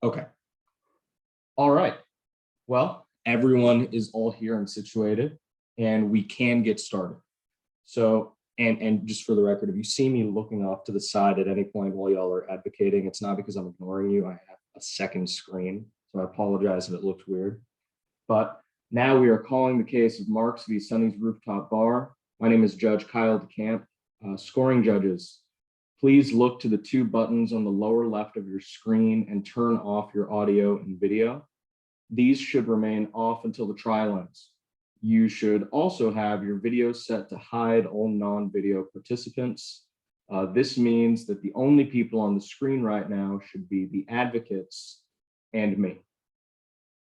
Okay. All right. Well, everyone is all here and situated, and we can get started. So, and just for the record, if you see me looking off to the side at any point while y'all are advocating, it's not because I'm ignoring you. I have a second screen, so I apologize if it looked weird. But now we are calling the case of Marks v. Sonny's Rooftop Bar. My name is Judge Kyle DeCamp. Scoring judges, please look to the two buttons on the lower left of your screen and turn off your audio and video. These should remain off until the trial ends. You should also have your video set to hide all non-video participants. This means that the only people on the screen right now should be the advocates and me.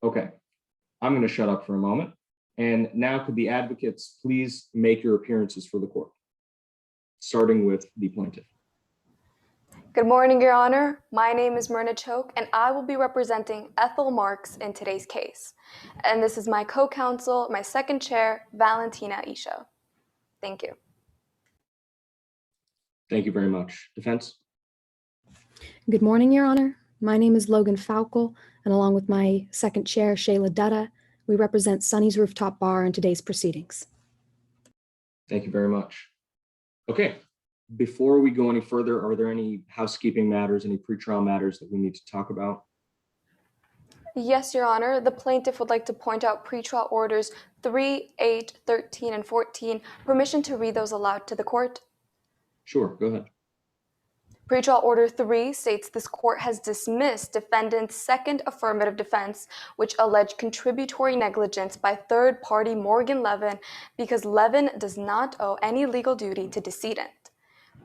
Okay, I'm going to shut up for a moment. And now could the advocates please make your appearances for the court, starting with the plaintiff. Good morning, Your Honor. My name is Cioc, and I will be representing Ethel Marks in today's case. And this is my co-counsel, my second chair, Valentina Isha. Thank you. Thank you very much. Defense? Good morning, Your Honor. My name is Logan Falkel, and along with my second chair, Shayla Dutta, we represent Sonny's Rooftop Bar in today's proceedings. Thank you very much. Okay, before we go any further, are there any housekeeping matters, any pretrial matters that we need to talk about? Yes, Your Honor. The plaintiff would like to point out pretrial orders 3, 8, 13, and 14. Permission to read those aloud to the court? Sure, go ahead. Pretrial Order 3 states this court has dismissed defendant's second affirmative defense, which alleged contributory negligence by third party Morgan Levin because Levin does not owe any legal duty to decedent.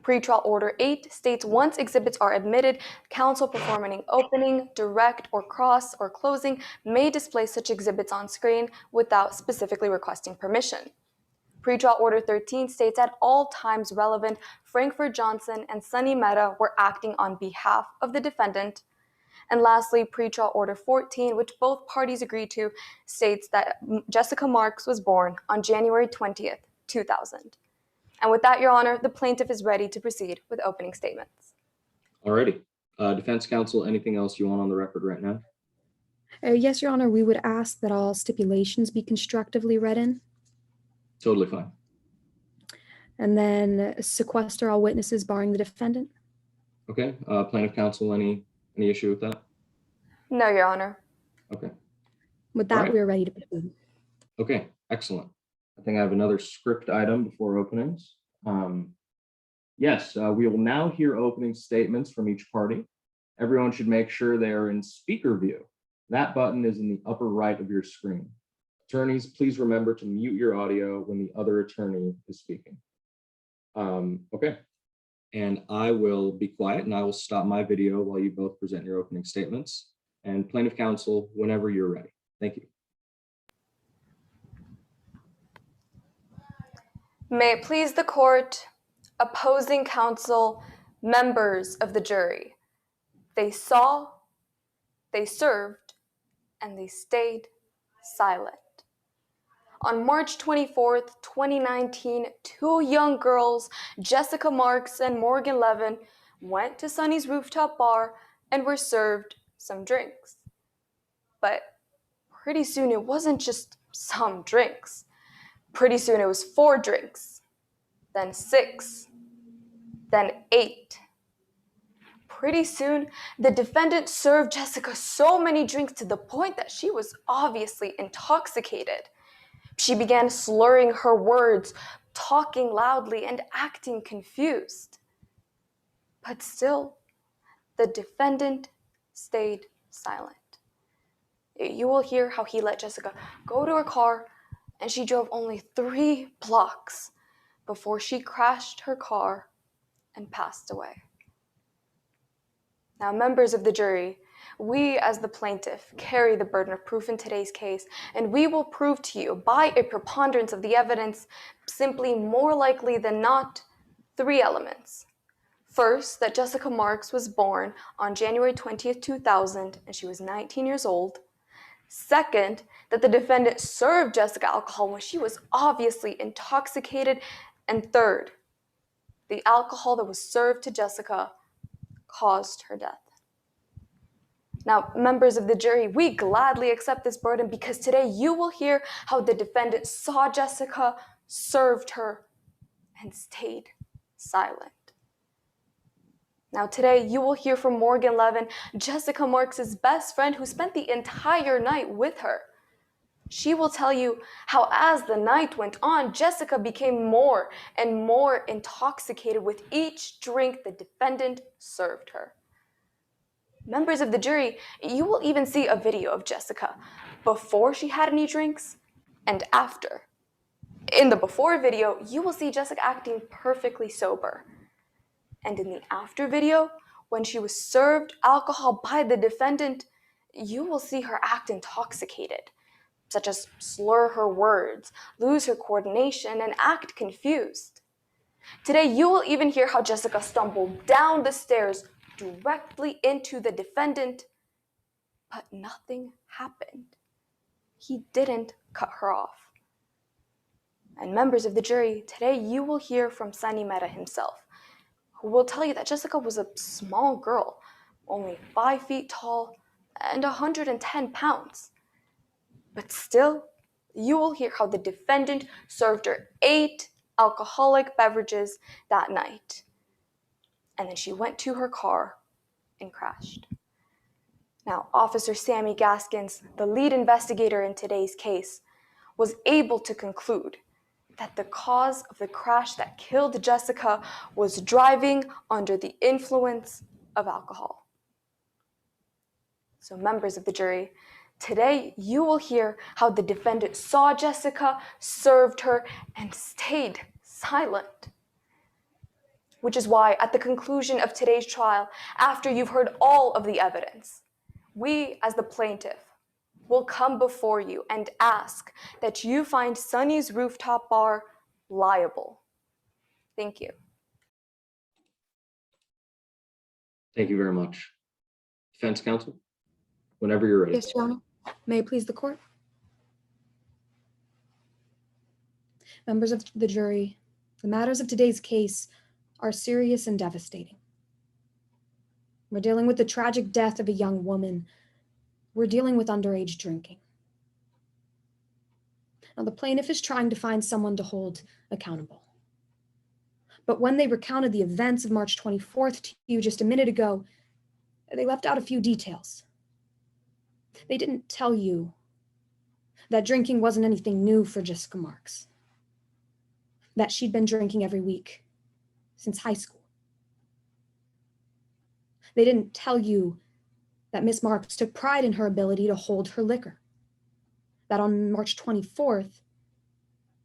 Pretrial Order 8 states once exhibits are admitted, counsel performing opening, direct, or cross or closing may display such exhibits on screen without specifically requesting permission. Pretrial Order 13 states at all times relevant, Frankfurt Johnson and Sonny Mehta were acting on behalf of the defendant. And lastly, Pretrial Order 14, which both parties agreed to, states that Jessica Marks was born on January 20th, 2000. And with that, Your Honor, the plaintiff is ready to proceed with opening statements. Alrighty. Defense counsel, anything else you want on the record right now? Yes, Your Honor, we would ask that all stipulations be constructively read in. Totally fine. And then sequester all witnesses barring the defendant. Okay, plaintiff counsel, any issue with that? No, Your Honor. Okay. With that, Right. we are ready to proceed. Okay, excellent. I think I have another script item before openings. Yes, we will now hear opening statements from each party. Everyone should make sure they are in speaker view. That button is in the upper right of your screen. Attorneys, please remember to mute your audio when the other attorney is speaking. Okay, and I will be quiet and I will stop my video while you both present your opening statements. And plaintiff counsel, whenever you're ready. Thank you. May it please the court, opposing counsel, members of the jury. They saw, they served, and they stayed silent. On March 24th, 2019, two young girls, Jessica Marks and Morgan Levin, went to Sonny's Rooftop Bar and were served some drinks. But pretty soon it wasn't just some drinks. Pretty soon it was 4 drinks, then 6, then 8. Pretty soon, the defendant served Jessica so many drinks to the point that she was obviously intoxicated. She began slurring her words, talking loudly, and acting confused. But still, the defendant stayed silent. You will hear how he let Jessica go to her car, and she drove only 3 blocks before she crashed her car and passed away. Now, members of the jury, we as the plaintiff carry the burden of proof in today's case, and we will prove to you by a preponderance of the evidence, simply more likely than not, 3 elements. First, that Jessica Marks was born on January 20th, 2000, and she was 19 years old. Second, that the defendant served Jessica alcohol when she was obviously intoxicated. And third, the alcohol that was served to Jessica caused her death. Now, members of the jury, we gladly accept this burden because today you will hear how the defendant saw Jessica, served her, and stayed silent. Now today you will hear from Morgan Levin, Jessica Marks' best friend who spent the entire night with her. She will tell you how as the night went on, Jessica became more and more intoxicated with each drink the defendant served her. Members of the jury, you will even see a video of Jessica before she had any drinks and after. In the before video, you will see Jessica acting perfectly sober. And in the after video, when she was served alcohol by the defendant, you will see her act intoxicated, such as slur her words, lose her coordination, and act confused. Today, you will even hear how Jessica stumbled down the stairs directly into the defendant, but nothing happened. He didn't cut her off. And members of the jury, today you will hear from Sunny Mehta himself, who will tell you that Jessica was a small girl, only 5 feet tall and 110 pounds. But still, you will hear how the defendant served her 8 alcoholic beverages that night. And then she went to her car and crashed. Now, Officer Sammy Gaskins, the lead investigator in today's case, was able to conclude that the cause of the crash that killed Jessica was driving under the influence of alcohol. So, members of the jury, today you will hear how the defendant saw Jessica, served her, and stayed silent. Which is why, at the conclusion of today's trial, after you've heard all of the evidence, we, as the plaintiff, will come before you and ask that you find Sunny's Rooftop Bar liable. Thank you. Thank you very much. Defense counsel, whenever you're ready. Yes, Your Honor. May it please the court? Members of the jury, the matters of today's case are serious and devastating. We're dealing with the tragic death of a young woman. We're dealing with underage drinking. Now, the plaintiff is trying to find someone to hold accountable. But when they recounted the events of March 24th to you just a minute ago, they left out a few details. They didn't tell you that drinking wasn't anything new for Jessica Marks, that she'd been drinking every week since high school. They didn't tell you that Miss Marks took pride in her ability to hold her liquor, that on March 24th,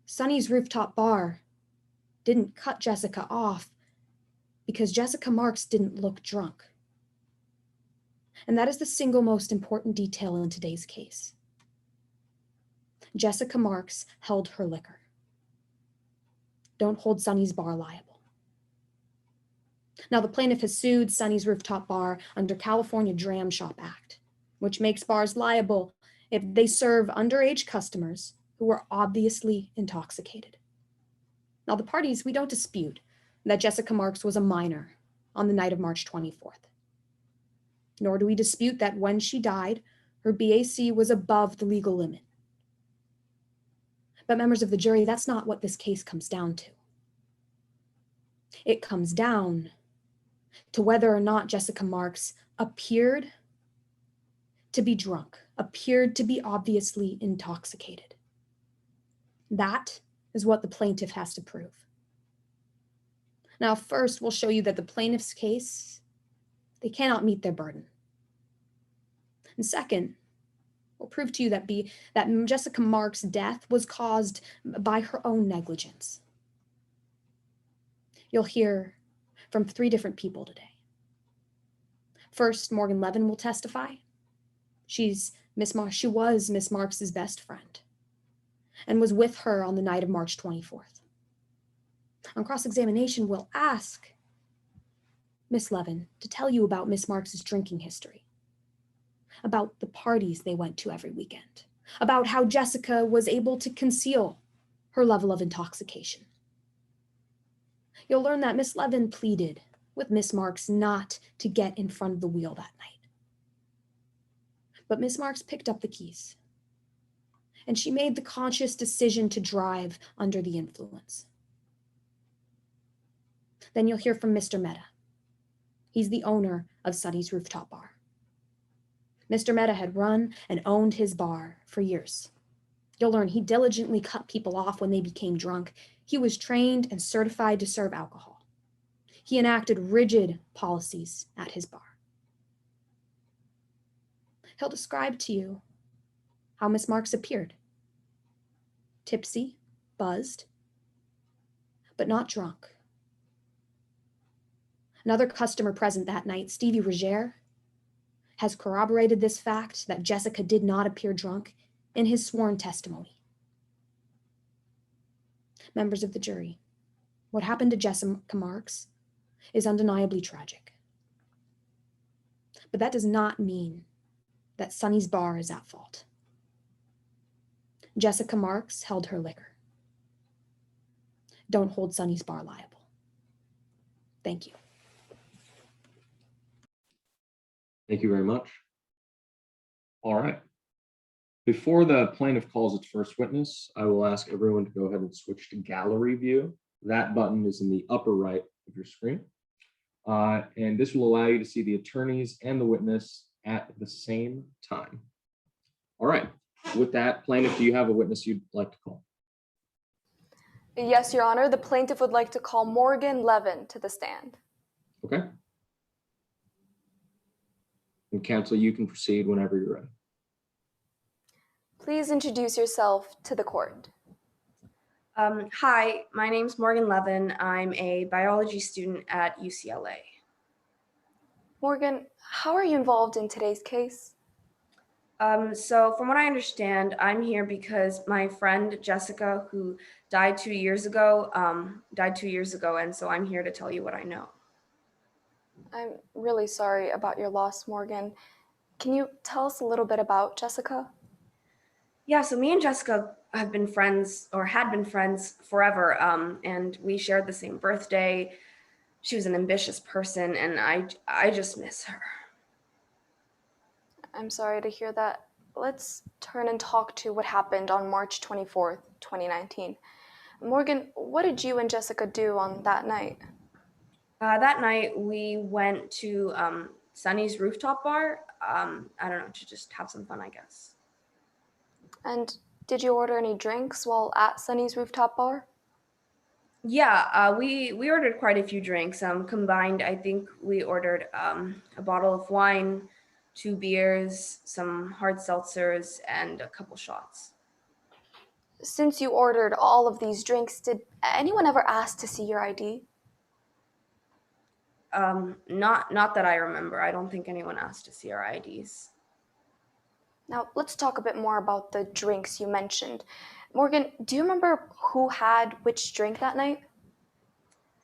Sunny's Rooftop Bar didn't cut Jessica off because Jessica Marks didn't look drunk. And that is the single most important detail in today's case. Jessica Marks held her liquor. Don't hold Sunny's Bar liable. Now, the plaintiff has sued Sunny's Rooftop Bar under California Dram Shop Act, which makes bars liable if they serve underage customers who are obviously intoxicated. Now, the parties, we don't dispute that Jessica Marks was a minor on the night of March 24th. Nor do we dispute that when she died, her BAC was above the legal limit. But members of the jury, that's not what this case comes down to. It comes down to whether or not Jessica Marks appeared to be drunk, appeared to be obviously intoxicated. That is what the plaintiff has to prove. Now, first, we'll show you that the plaintiff's case, they cannot meet their burden. And second, we'll prove to you that Jessica Marks' death was caused by her own negligence. You'll hear from 3 different people today. First, Morgan Levin will testify. She was Miss Marks' best friend and was with her on the night of March 24th. On cross-examination, we'll ask Miss Levin to tell you about Miss Marks' drinking history, about the parties they went to every weekend, about how Jessica was able to conceal her level of intoxication. You'll learn that Miss Levin pleaded with Miss Marks not to get in front of the wheel that night. But Miss Marks picked up the keys, and she made the conscious decision to drive under the influence. Then you'll hear from Mr. Mehta. He's the owner of Sunny's Rooftop Bar. Mr. Mehta had run and owned his bar for years. You'll learn he diligently cut people off when they became drunk. He was trained and certified to serve alcohol. He enacted rigid policies at his bar. He'll describe to you how Miss Marks appeared. Tipsy, buzzed, but not drunk. Another customer present that night, Stevie Roger, has corroborated this fact that Jessica did not appear drunk in his sworn testimony. Members of the jury, what happened to Jessica Marks is undeniably tragic. But that does not mean that Sunny's bar is at fault. Jessica Marks held her liquor. Don't hold Sunny's bar liable. Thank you. Thank you very much. All right. Before the plaintiff calls its first witness, I will ask everyone to go ahead and switch to gallery view. That button is in the upper right of your screen. And this will allow you to see the attorneys and the witness at the same time. All right. With that, plaintiff, do you have a witness you'd like to call? Yes, Your Honor. The plaintiff would like to call Morgan Levin to the stand. Okay. And counsel, you can proceed whenever you're ready. Please introduce yourself to the court. Hi, my name's Morgan Levin. I'm a biology student at UCLA. Morgan, how are you involved in today's case? So from what I understand, I'm here because my friend Jessica, who died 2 years ago, and so I'm here to tell you what I know. I'm really sorry about your loss, Morgan. Can you tell us a little bit about Jessica? Yeah, so me and Jessica have been friends, or had been friends forever, and we shared the same birthday. She was an ambitious person, and I just miss her. I'm sorry to hear that. Let's turn and talk to what happened on March 24th, 2019. Morgan, what did you and Jessica do on that night? That night, we went to Sunny's Rooftop Bar. I don't know, to just have some fun, I guess. And did you order any drinks while at Sunny's Rooftop Bar? Yeah, we ordered quite a few drinks. Combined, I think we ordered a bottle of wine, 2 beers, some hard seltzers, and a couple shots. Since you ordered all of these drinks, did anyone ever ask to see your ID? Not that I remember. I don't think anyone asked to see our IDs. Now, let's talk a bit more about the drinks you mentioned. Morgan, do you remember who had which drink that night?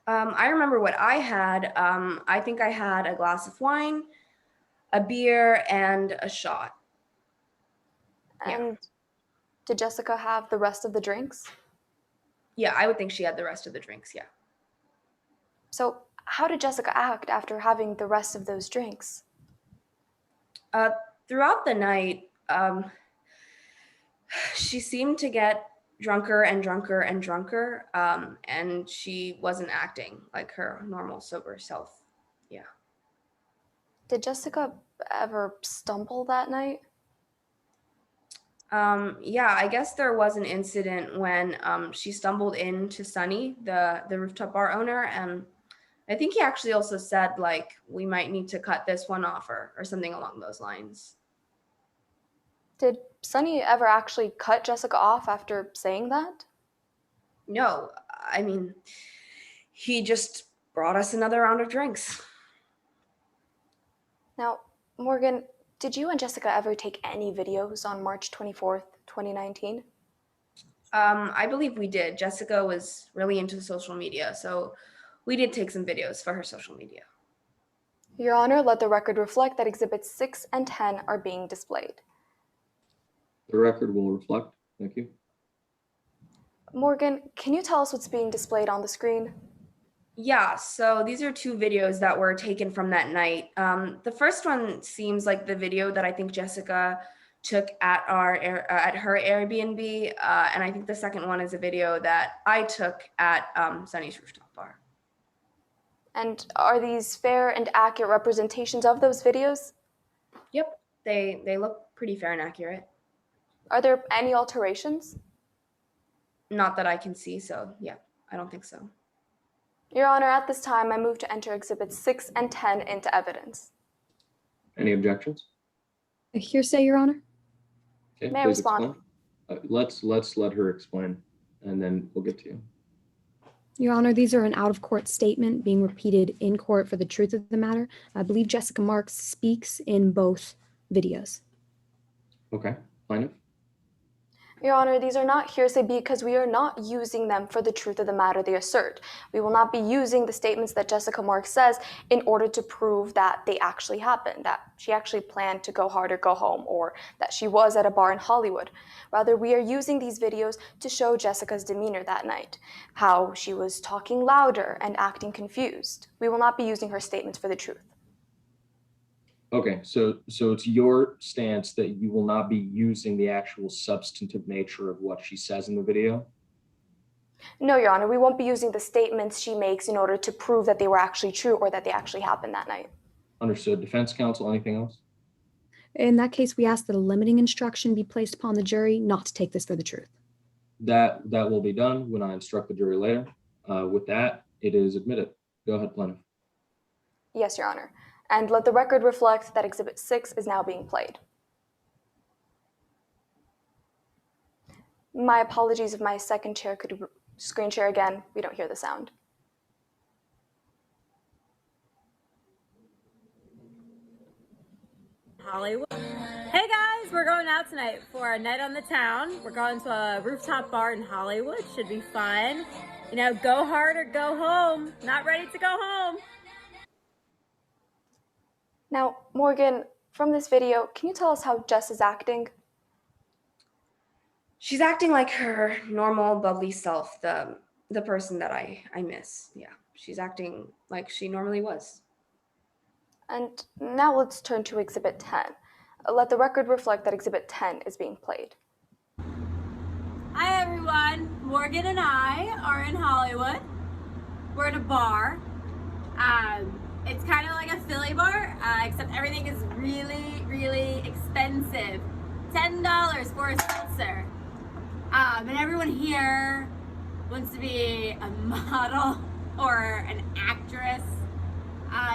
I remember what I had. I think I had a glass of wine, a beer, and a shot. And did Jessica have the rest of the drinks? Yeah, I would think she had the rest of the drinks, yeah. So how did Jessica act after having the rest of those drinks? Throughout the night, she seemed to get drunker and drunker and drunker, and she wasn't acting like her normal sober self. Yeah. Did Jessica ever stumble that night? Yeah, I guess there was an incident when she stumbled into Sunny, the rooftop bar owner, and I think he actually also said, like, we might need to cut this one off or something along those lines. Did Sunny ever actually cut Jessica off after saying that? No, I mean, he just brought us another round of drinks. Now, Morgan, did you and Jessica ever take any videos on March 24th, 2019? I believe we did. Jessica was really into social media, so we did take some videos for her social media. Your Honor, let the record reflect that Exhibits 6 and 10 are being displayed. The record will reflect. Thank you. Morgan, can you tell us what's being displayed on the screen? Yeah, so these are two videos that were taken from that night. The first one seems like the video that I think Jessica took at at her Airbnb, and I think the second one is a video that I took at Sunny's rooftop bar. And are these fair and accurate representations of those videos? Yep, they look pretty fair and accurate. Are there any alterations? Not that I can see, so yeah, I don't think so. Your Honor, at this time, I move to enter Exhibits 6 and 10 into evidence. Any objections? A hearsay, Your Honor? Okay, May I please respond? explain. Let's let her explain, and then we'll get to you. Your Honor, these are an out-of-court statement being repeated in court for the truth of the matter. I believe Jessica Marks speaks in both videos. Okay, plaintiff. Your Honor, these are not hearsay because we are not using them for the truth of the matter they assert. We will not be using the statements that Jessica Marks says in order to prove that they actually happened, that she actually planned to go hard or go home, or that she was at a bar in Hollywood. Rather, we are using these videos to show Jessica's demeanor that night, how she was talking louder and acting confused. We will not be using her statements for the truth. Okay, so it's your stance that you will not be using the actual substantive nature of what she says in the video? No, Your Honor, we won't be using the statements she makes in order to prove that they were actually true or that they actually happened that night. Understood. Defense counsel, anything else? In that case, we ask that a limiting instruction be placed upon the jury not to take this for the truth. That will be done when I instruct the jury later. With that, it is admitted. Go ahead, plaintiff. Yes, Your Honor. And let the record reflect that Exhibit 6 is now being played. My apologies if my second chair could screen share again. We don't hear the sound. Hollywood. Hey guys, we're going out tonight for a night on the town. We're going to a rooftop bar in Hollywood. Should be fun. You know, go hard or go home. Not ready to go home. Now, Morgan, from this video, can you tell us how Jess is acting? She's acting like her normal bubbly self, the person that I miss. Yeah, she's acting like she normally was. And now let's turn to Exhibit 10. Let the record reflect that Exhibit 10 is being played. Hi everyone, Morgan and I are in Hollywood. We're at a bar. It's kind of like a Philly bar, except everything is really, really expensive. $10 for a seltzer. And everyone here wants to be a model or an actress.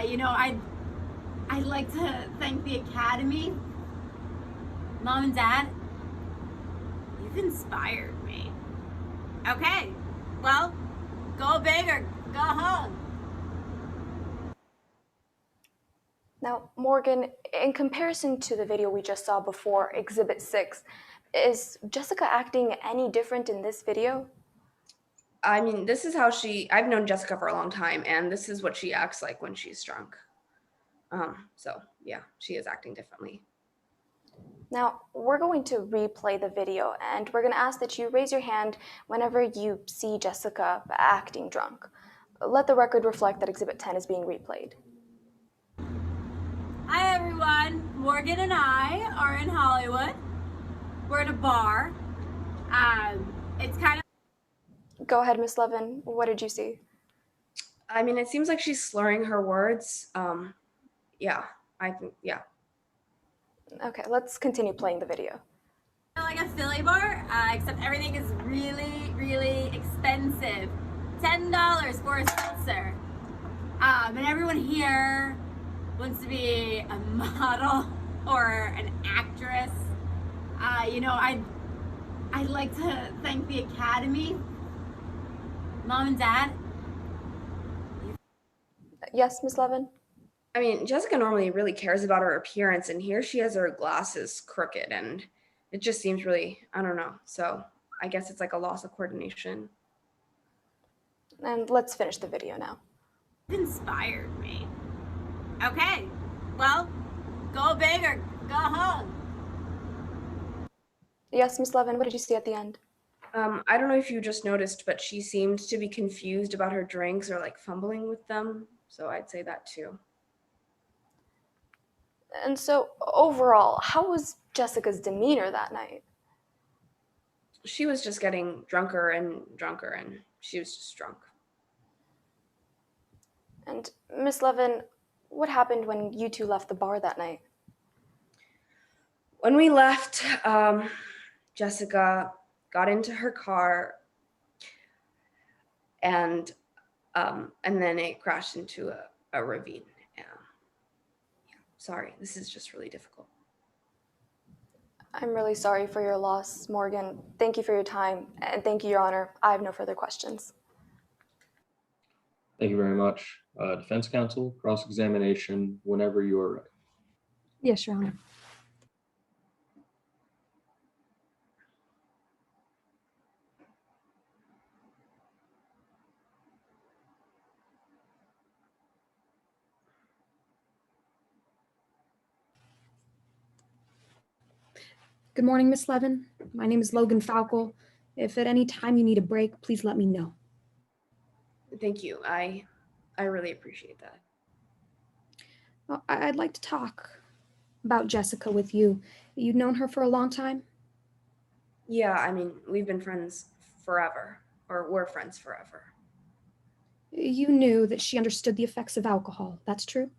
You know, I'd like to thank the Academy. Mom and Dad, you've inspired me. Okay, well, go big or go home. Now, Morgan, in comparison to the video we just saw before, Exhibit 6, is Jessica acting any different in this video? I mean, this is how I've known Jessica for a long time, and this is what she acts like when she's drunk. So yeah, she is acting differently. Now, we're going to replay the video, and we're going to ask that you raise your hand whenever you see Jessica acting drunk. Let the record reflect that Exhibit 10 is being replayed. Hi everyone, Morgan and I are in Hollywood. We're at a bar. It's kind of... Go ahead, Miss Levin. What did you see? I mean, it seems like she's slurring her words. Yeah, I think, yeah. Okay, let's continue playing the video. like a Philly bar, except everything is really, really expensive. $10 for a seltzer. And everyone here wants to be a model or an actress. You know, I'd like to thank the Academy. Mom and Dad. Yes, Miss Levin? I mean, Jessica normally really cares about her appearance, and here she has her glasses crooked, and it just seems really, I don't know. So I guess it's like a loss of coordination. And let's finish the video now. It inspired me. Okay, well, go big or go home. Yes, Miss Levin, what did you see at the end? I don't know if you just noticed, but she seemed to be confused about her drinks or like fumbling with them. So I'd say that too. And so, overall, how was Jessica's demeanor that night? She was just getting drunker and drunker, and she was just drunk. And Miss Levin, what happened when you two left the bar that night? When we left, Jessica got into her car, and then it crashed into a ravine. Yeah. Sorry, this is just really difficult. I'm really sorry for your loss, Morgan. Thank you for your time, and thank you, Your Honor. I have no further questions. Thank you very much. Defense counsel, cross-examination, whenever you are ready. Yes, Your Honor. Good morning, Miss Levin. My name is Logan Falkel. If at any time you need a break, please let me know. Thank you. I really appreciate that. Well, I'd like to talk about Jessica with you. You've known her for a long time? Yeah, I mean, we've been friends forever, or we're friends forever. You knew that she understood the effects of alcohol. That's true?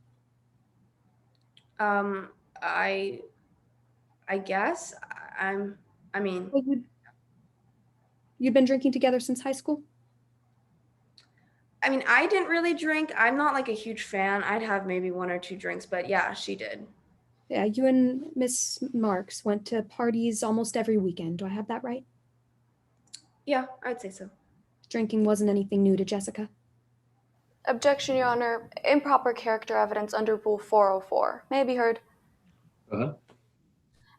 I guess I mean, Well, you'd been drinking together since high school? I didn't really drink. I'm not like a huge fan. I'd have maybe 1 or 2 drinks, but yeah, she did. Yeah, you and Miss Marks went to parties almost every weekend. Do I have that right? Yeah, I'd say so. Drinking wasn't anything new to Jessica. Objection, Your Honor. Improper character evidence under Rule 404. May I be heard? Go ahead.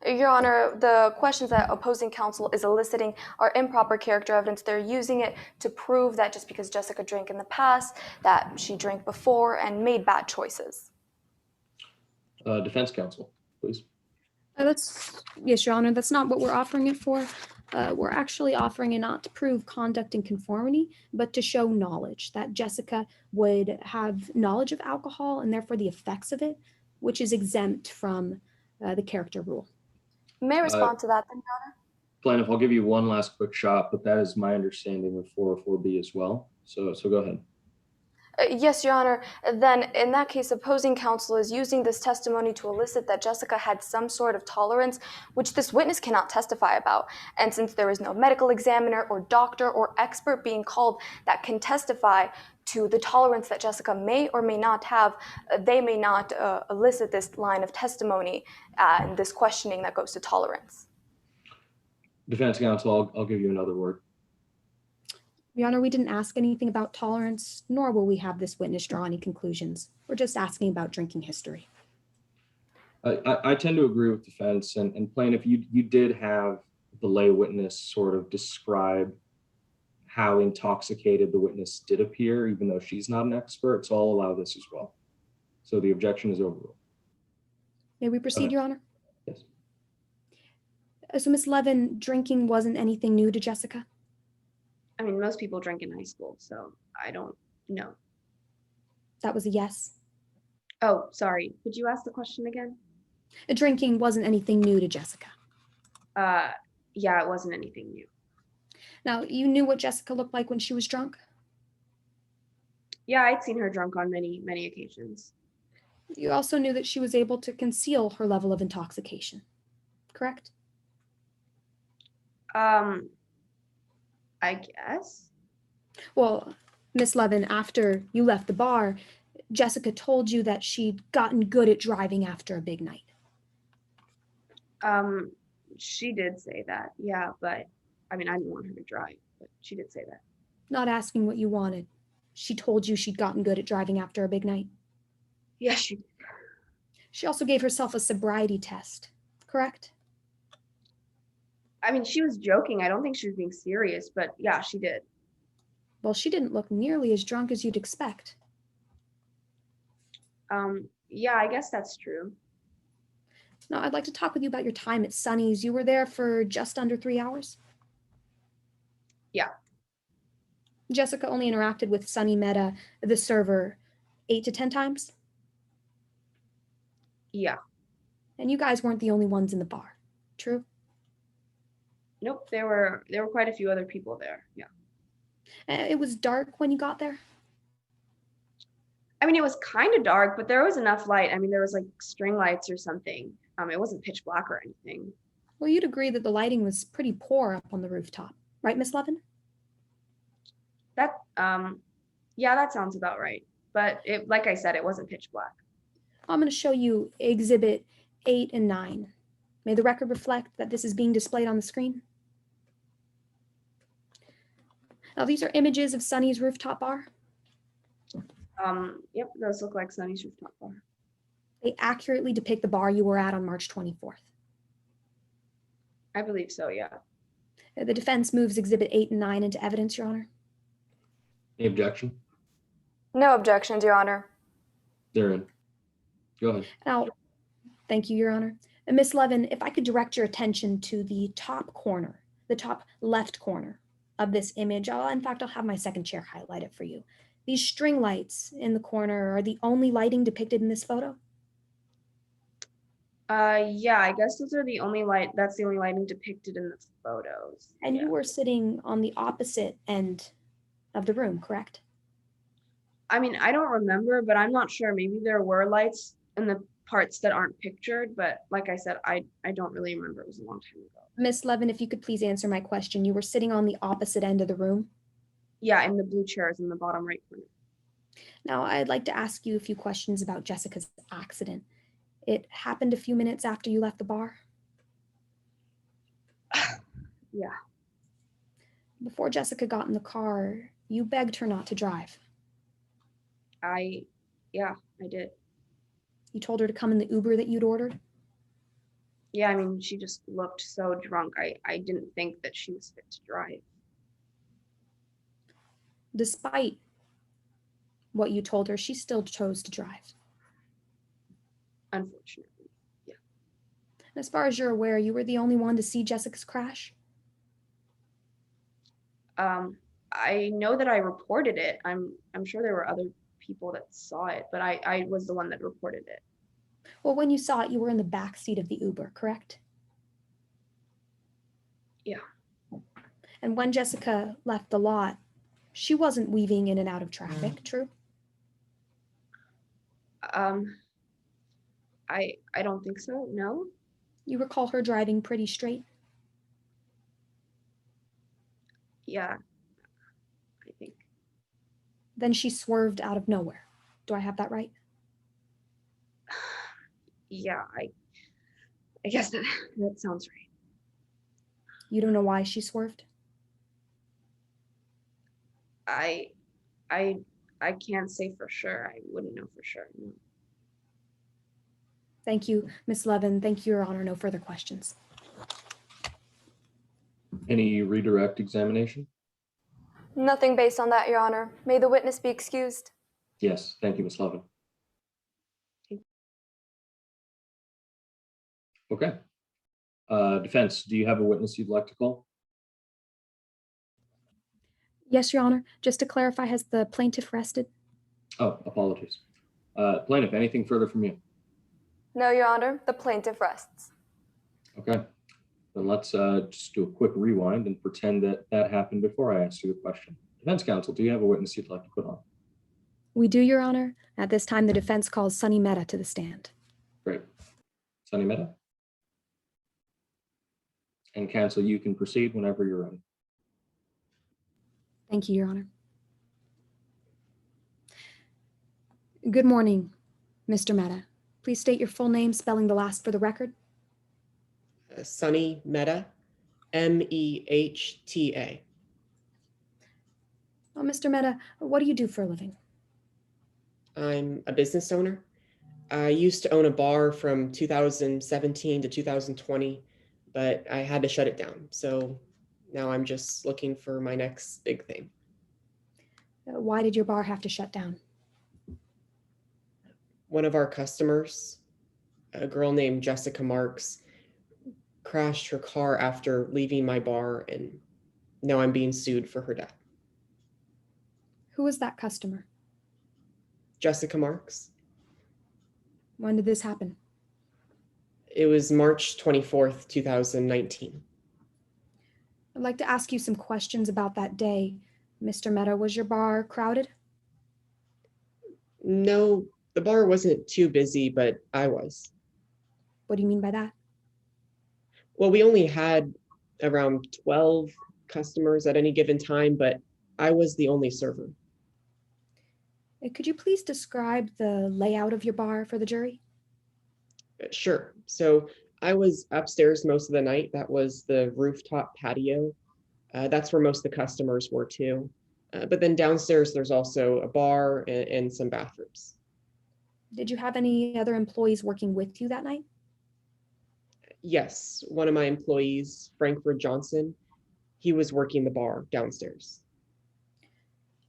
Your Honor, the questions that opposing counsel is eliciting are improper character evidence. They're using it to prove that just because Jessica drank in the past, that she drank before and made bad choices. Defense counsel, please. Yes, Your Honor, that's not what we're offering it for. We're actually offering it not to prove conduct in conformity, but to show knowledge, that Jessica would have knowledge of alcohol and therefore the effects of it, which is exempt from the character rule. May I respond to that then, Your Honor? Plaintiff, I'll give you one last quick shot, but that is my understanding of 404B as well. So go ahead. Yes, Your Honor. Then, in that case, opposing counsel is using this testimony to elicit that Jessica had some sort of tolerance, which this witness cannot testify about. And since there is no medical examiner or doctor or expert being called that can testify to the tolerance that Jessica may or may not have, they may not elicit this line of testimony and this questioning that goes to tolerance. Defense counsel, I'll give you another word. Your Honor, we didn't ask anything about tolerance, nor will we have this witness draw any conclusions. We're just asking about drinking history. I tend to agree with defense, and plaintiff, you did have the lay witness sort of describe how intoxicated the witness did appear, even though she's not an expert. So I'll allow this as well. So the objection is overruled. May we proceed, Your Honor? Yes. So, Ms. Levin, drinking wasn't anything new to Jessica? I mean, most people drink in high school, so I don't know. That was a yes. Oh, sorry. Could you ask the question again? Drinking wasn't anything new to Jessica. Yeah, it wasn't anything new. Now, you knew what Jessica looked like when she was drunk? Yeah, I'd seen her drunk on many, many occasions. You also knew that she was able to conceal her level of intoxication, correct? I guess. Well, Miss Levin, after you left the bar, Jessica told you that she'd gotten good at driving after a big night. She did say that, yeah, but I mean, I didn't want her to drive, but she did say that. Not asking what you wanted. She told you she'd gotten good at driving after a big night. Yeah, she did. She also gave herself a sobriety test, correct? I mean, she was joking. I don't think she was being serious, but yeah, she did. Well, she didn't look nearly as drunk as you'd expect. Yeah, I guess that's true. Now, I'd like to talk with you about your time at Sunny's. You were there for just under 3 hours? Yeah. Jessica only interacted with Sunny Meta, the server, 8 to 10 times? Yeah. And you guys weren't the only ones in the bar, true? Nope. There were quite a few other people there. Yeah. It was dark when you got there? I mean, it was kind of dark, but there was enough light. I mean, there was like string lights or something. It wasn't pitch black or anything. Well, you'd agree that the lighting was pretty poor up on the rooftop, right, Miss Levin? That, yeah, that sounds about right. But like I said, it wasn't pitch black. I'm going to show you Exhibit 8 and 9. May the record reflect that this is being displayed on the screen. Now, these are images of Sunny's rooftop bar. Yep, those look like Sunny's rooftop bar. They accurately depict the bar you were at on March 24th. I believe so, yeah. The defense moves Exhibit 8 and 9 into evidence, Your Honor. Any objection? No objections, Your Honor. They're in. Go ahead. Now, thank you, Your Honor. Miss Levin, if I could direct your attention to the top corner, the top left corner of this image. In fact, I'll have my second chair highlight it for you. These string lights in the corner are the only lighting depicted in this photo? Yeah, I guess that's the only lighting depicted in the photos. And yeah. you were sitting on the opposite end of the room, correct? I mean, I don't remember, but I'm not sure. Maybe there were lights in the parts that aren't pictured, but like I said, I don't really remember. It was a long time ago. Miss Levin, if you could please answer my question. You were sitting on the opposite end of the room? Yeah, in the blue chairs in the bottom right corner. Now, I'd like to ask you a few questions about Jessica's accident. It happened a few minutes after you left the bar? Yeah. Before Jessica got in the car, you begged her not to drive. Yeah, I did. You told her to come in the Uber that you'd ordered? Yeah, I mean, she just looked so drunk. I didn't think that she was fit to drive. Despite what you told her, she still chose to drive. Unfortunately, yeah. And as far as you're aware, you were the only one to see Jessica's crash? I know that I reported it. I'm sure there were other people that saw it, but I was the one that reported it. Well, when you saw it, you were in the back seat of the Uber, correct? Yeah. And when Jessica left the lot, she wasn't weaving in and out of traffic, true? I don't think so, no. You recall her driving pretty straight? Yeah, I think. Then she swerved out of nowhere. Do I have that right? Yeah, I guess that sounds right. You don't know why she swerved? I can't say for sure. I wouldn't know for sure. No. Thank you, Miss Levin. Thank you, Your Honor. No further questions. Any redirect examination? Nothing based on that, Your Honor. May the witness be excused. Yes, thank you, Ms. Levin. Okay. Defense, do you have a witness you'd like to call? Yes, Your Honor. Just to clarify, has the plaintiff rested? Oh, apologies. Plaintiff, anything further from you? No, Your Honor. The plaintiff rests. Okay. Then let's just do a quick rewind and pretend that happened before I asked you the question. Defense counsel, do you have a witness you'd like to put on? We do, Your Honor. At this time, the defense calls Sunny Meta to the stand. Great. Sunny Meta? And counsel, you can proceed whenever you're ready. Thank you, Your Honor. Good morning, Mr. Meta. Please state your full name, spelling the last for the record. Sunny Mehta, Mehta. Oh, Mr. Meta, what do you do for a living? I'm a business owner. I used to own a bar from 2017 to 2020, but I had to shut it down. So now I'm just looking for my next big thing. Why did your bar have to shut down? One of our customers, a girl named Jessica Marks, crashed her car after leaving my bar, and now I'm being sued for her death. Who was that customer? Jessica Marks. When did this happen? It was March 24th, 2019. I'd like to ask you some questions about that day. Mr. Mehta, was your bar crowded? No, the bar wasn't too busy, but I was. What do you mean by that? Well, we only had around 12 customers at any given time, but I was the only server. Could you please describe the layout of your bar for the jury? Sure. So I was upstairs most of the night. That was the rooftop patio. That's where most of the customers were too. But then downstairs, there's also a bar and some bathrooms. Did you have any other employees working with you that night? Yes, one of my employees, Frankfurt Johnson, he was working the bar downstairs.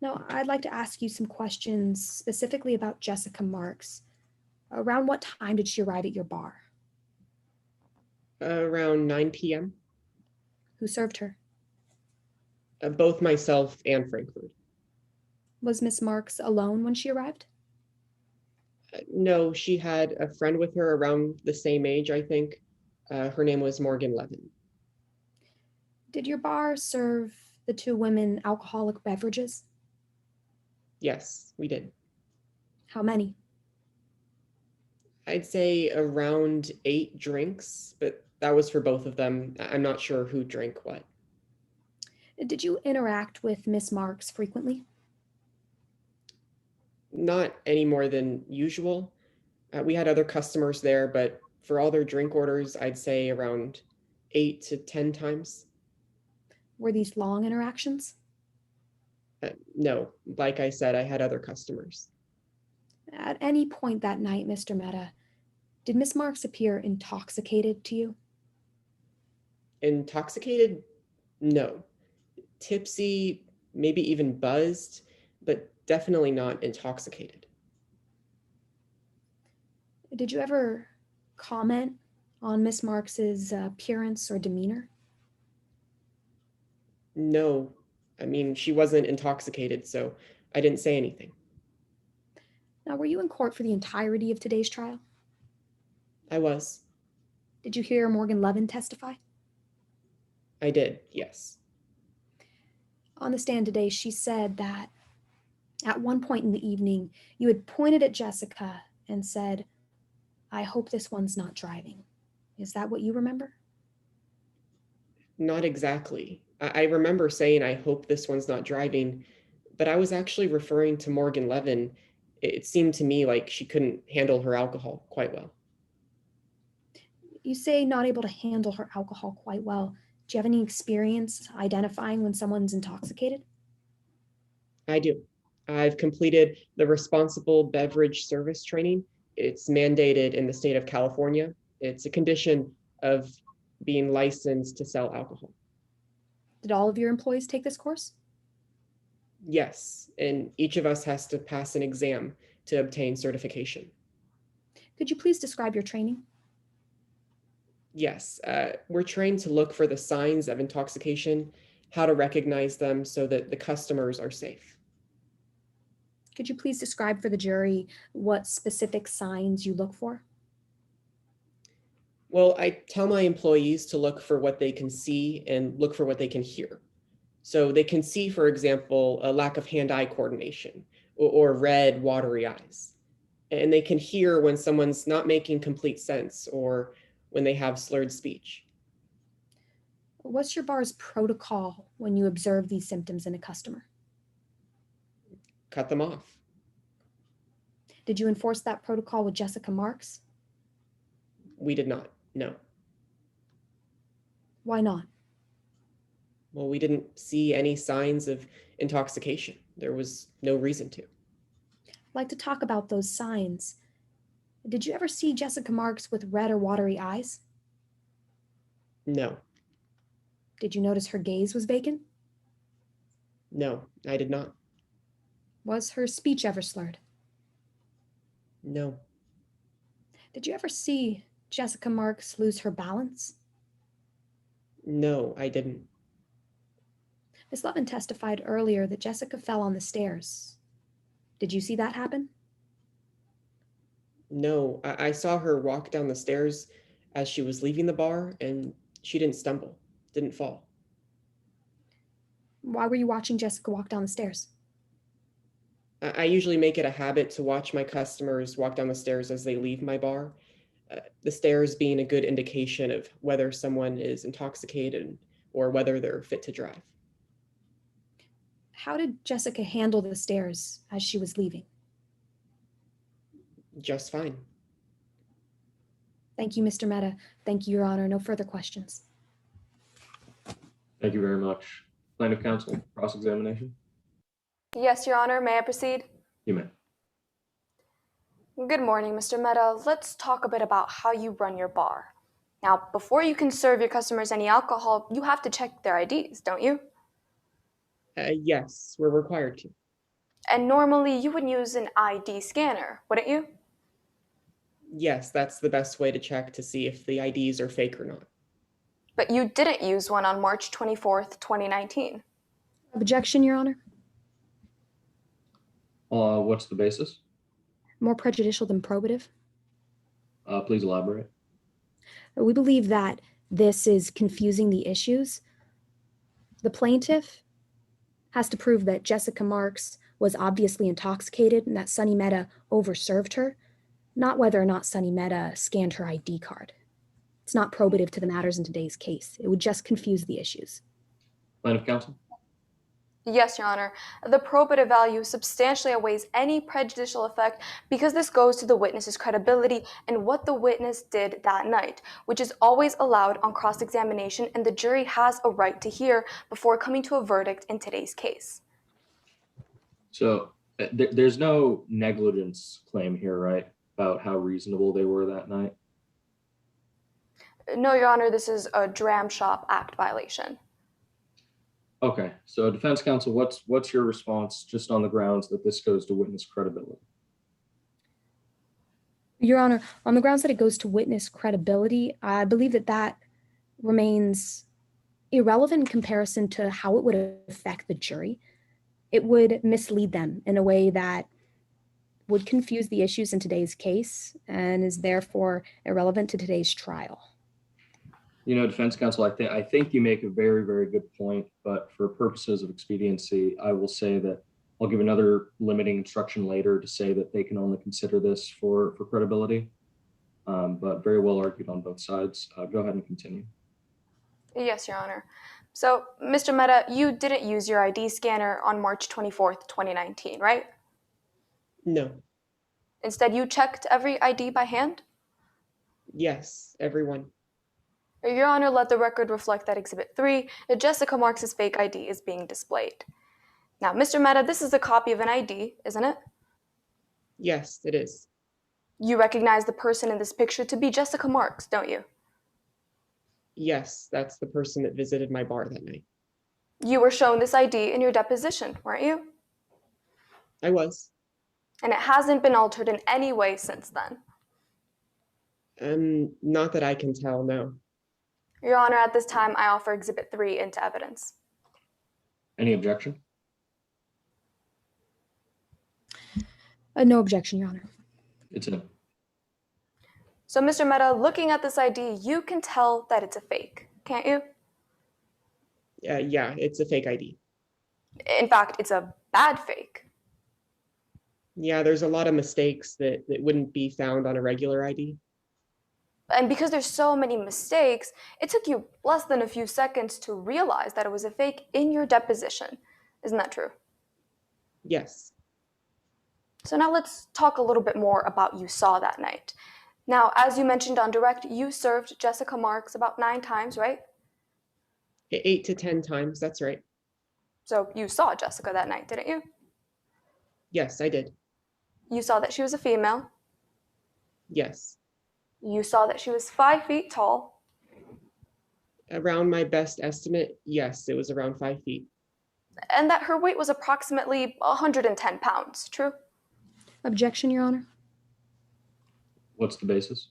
Now, I'd like to ask you some questions specifically about Jessica Marks. Around what time did she arrive at your bar? Around 9 p.m. Who served her? Both myself and Frankfurt. Was Miss Marks alone when she arrived? No, she had a friend with her around the same age, I think. Her name was Morgan Levin. Did your bar serve the two women alcoholic beverages? Yes, we did. How many? I'd say around 8 drinks, but that was for both of them. I'm not sure who drank what. Did you interact with Miss Marks frequently? Not any more than usual. We had other customers there, but for all their drink orders, I'd say around 8 to 10 times. Were these long interactions? No, like I said, I had other customers. At any point that night, Mr. Mehta, did Miss Marks appear intoxicated to you? Intoxicated? No. Tipsy, maybe even buzzed, but definitely not intoxicated. Did you ever comment on Miss Marks's appearance or demeanor? No, I mean, she wasn't intoxicated, so I didn't say anything. Now, were you in court for the entirety of today's trial? I was. Did you hear Morgan Levin testify? I did, yes. On the stand today, she said that at one point in the evening, you had pointed at Jessica and said, "I hope this one's not driving." Is that what you remember? Not exactly. I remember saying, I hope this one's not driving, but I was actually referring to Morgan Levin. It seemed to me like she couldn't handle her alcohol quite well. You say not able to handle her alcohol quite well. Do you have any experience identifying when someone's intoxicated? I do. I've completed the responsible beverage service training. It's mandated in the state of California. It's a condition of being licensed to sell alcohol. Did all of your employees take this course? Yes, and each of us has to pass an exam to obtain certification. Could you please describe your training? Yes, we're trained to look for the signs of intoxication, how to recognize them so that the customers are safe. Could you please describe for the jury what specific signs you look for? Well, I tell my employees to look for what they can see and look for what they can hear. So they can see, for example, a lack of hand-eye coordination or red, watery eyes. And they can hear when someone's not making complete sense or when they have slurred speech. What's your bar's protocol when you observe these symptoms in a customer? Cut them off. Did you enforce that protocol with Jessica Marks? We did not, no. Why not? Well, we didn't see any signs of intoxication. There was no reason to. I'd like to talk about those signs. Did you ever see Jessica Marks with red or watery eyes? No, Did you notice her gaze was vacant? no, I did not. Was her speech ever slurred? No, Did you ever see Jessica Marks lose her balance? no, I didn't. Ms. Lovin testified earlier that Jessica fell on the stairs. Did you see that happen? No, I saw her walk down the stairs as she was leaving the bar, and she didn't stumble, didn't fall. Why were you watching Jessica walk down the stairs? I usually make it a habit to watch my customers walk down the stairs as they leave my bar. The stairs being a good indication of whether someone is intoxicated or whether they're fit to drive. How did Jessica handle the stairs as she was leaving? Just fine. Thank you, Mr. Mehta. Thank you, Your Honor. No further questions. Thank you very much. Plaintiff counsel, cross-examination? Yes, Your Honor. May I proceed? You may. Good morning, Mr. Mehta. Let's talk a bit about how you run your bar. Now, before you can serve your customers any alcohol, you have to check their IDs, don't you? Yes, we're required to. And normally you would use an ID scanner, wouldn't you? Yes, that's the best way to check to see if the IDs are fake or not. But you didn't use one on March 24th, 2019. Objection, Your Honor. What's the basis? More prejudicial than probative. Please elaborate. We believe that this is confusing the issues. The plaintiff has to prove that Jessica Marks was obviously intoxicated and that Sunny Mehta overserved her, not whether or not Sunny Mehta scanned her ID card. It's not probative to the matters in today's case. It would just confuse the issues. Plaintiff counsel? Yes, Your Honor. The probative value substantially outweighs any prejudicial effect because this goes to the witness's credibility and what the witness did that night, which is always allowed on cross-examination, and the jury has a right to hear before coming to a verdict in today's case. So there's no negligence claim here, right? About how reasonable they were that night? No, Your Honor, this is a Dram Shop Act violation. Okay, so defense counsel, what's your response just on the grounds that this goes to witness credibility? Your Honor, on the grounds that it goes to witness credibility, I believe that that remains irrelevant in comparison to how it would affect the jury. It would mislead them in a way that would confuse the issues in today's case and is therefore irrelevant to today's trial. You know, defense counsel, I think you make a very, very good point, but for purposes of expediency, I will say that I'll give another limiting instruction later to say that they can only consider this for credibility, but very well argued on both sides. Go ahead and continue. Yes, Your Honor. So, Mr. Mehta, you didn't use your ID scanner on March 24th, 2019, right? No. Instead, you checked every ID by hand? Yes, everyone. Your Honor, let the record reflect that Exhibit 3, Jessica Marks' fake ID, is being displayed. Now, Mr. Mehta, this is a copy of an ID, isn't it? Yes, it is. You recognize the person in this picture to be Jessica Marks, don't you? Yes, that's the person that visited my bar that night. You were shown this ID in your deposition, weren't you? I was. And it hasn't been altered in any way since then. Not that I can tell, no. Your Honor, at this time, I offer Exhibit 3 into evidence. Any objection? No objection, Your Honor. It's in. So, Mr. Mehta, looking at this ID, you can tell that it's a fake, can't you? Yeah, it's a fake ID. In fact, it's a bad fake. Yeah, there's a lot of mistakes that wouldn't be found on a regular ID. And because there's so many mistakes, it took you less than a few seconds to realize that it was a fake in your deposition. Isn't that true? Yes. So now let's talk a little bit more about you saw that night. Now, as you mentioned on direct, you served Jessica Marks about 9 times, right? 8 to 10 times, that's right. So you saw Jessica that night, didn't you? Yes, I did. You saw that she was a female. Yes. You saw that she was 5 feet tall. Around my best estimate, yes, it was around 5 feet. And that her weight was approximately 110 pounds, true? Objection, Your Honor. What's the basis?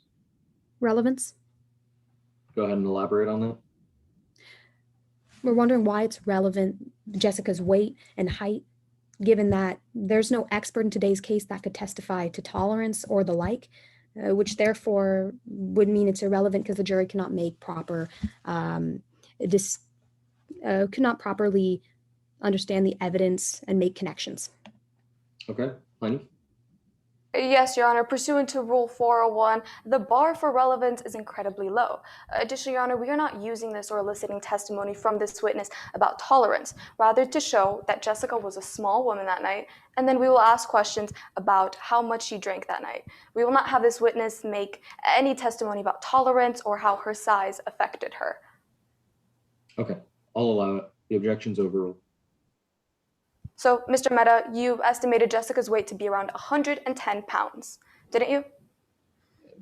Relevance. Go ahead and elaborate on that. We're wondering why it's relevant, Jessica's weight and height, given that there's no expert in today's case that could testify to tolerance or the like, which therefore would mean it's irrelevant because the jury cannot make proper, could not properly understand the evidence and make connections. Okay, Plaintiff? Yes, Your Honor. Pursuant to Rule 401, the bar for relevance is incredibly low. Additionally, Your Honor, we are not using this or eliciting testimony from this witness about tolerance, rather to show that Jessica was a small woman that night, and then we will ask questions about how much she drank that night. We will not have this witness make any testimony about tolerance or how her size affected her. Okay, I'll allow it. The objection's overruled. So, Mr. Mehta, you estimated Jessica's weight to be around 110 pounds, didn't you?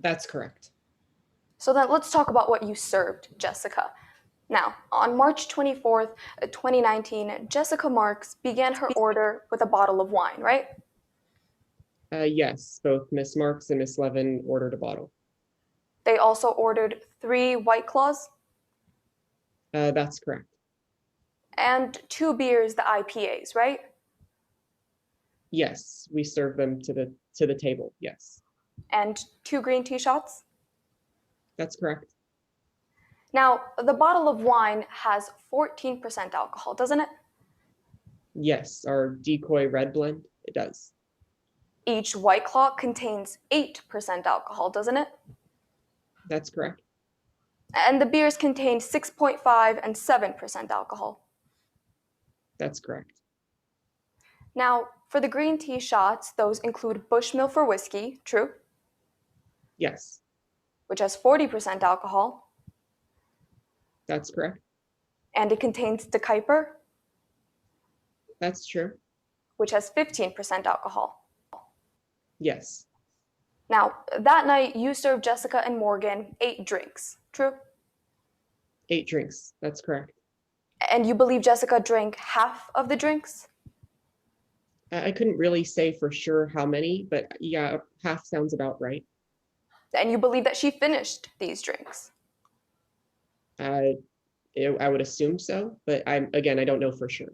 That's correct. So then let's talk about what you served Jessica. Now, on March 24th, 2019, Jessica Marks began her order with a bottle of wine, right? Yes, both Miss Marks and Miss Levin ordered a bottle. They also ordered 3 White Claws That's correct. and 2 beers, the IPAs, right? Yes, we served them to the table. Yes, And 2 green tea shots. that's correct. Now, the bottle of wine has 14% alcohol, doesn't it? Yes, our decoy red blend, it does. Each White Claw contains 8% alcohol, doesn't it? That's correct. And the beers contain 6.5 and 7% alcohol. That's correct. Now, for the green tea shots, those include Bushmill for whiskey, true, Yes, which has 40% alcohol, that's correct. and it contains De Kuyper, That's true. which has 15% alcohol. Yes, Now, that night, you served Jessica and Morgan 8 drinks, true? 8 drinks. That's correct. And you believe Jessica drank half of the drinks? I couldn't really say for sure how many, but yeah, half sounds about right. And you believe that she finished these drinks? I would assume so, but I don't know for sure.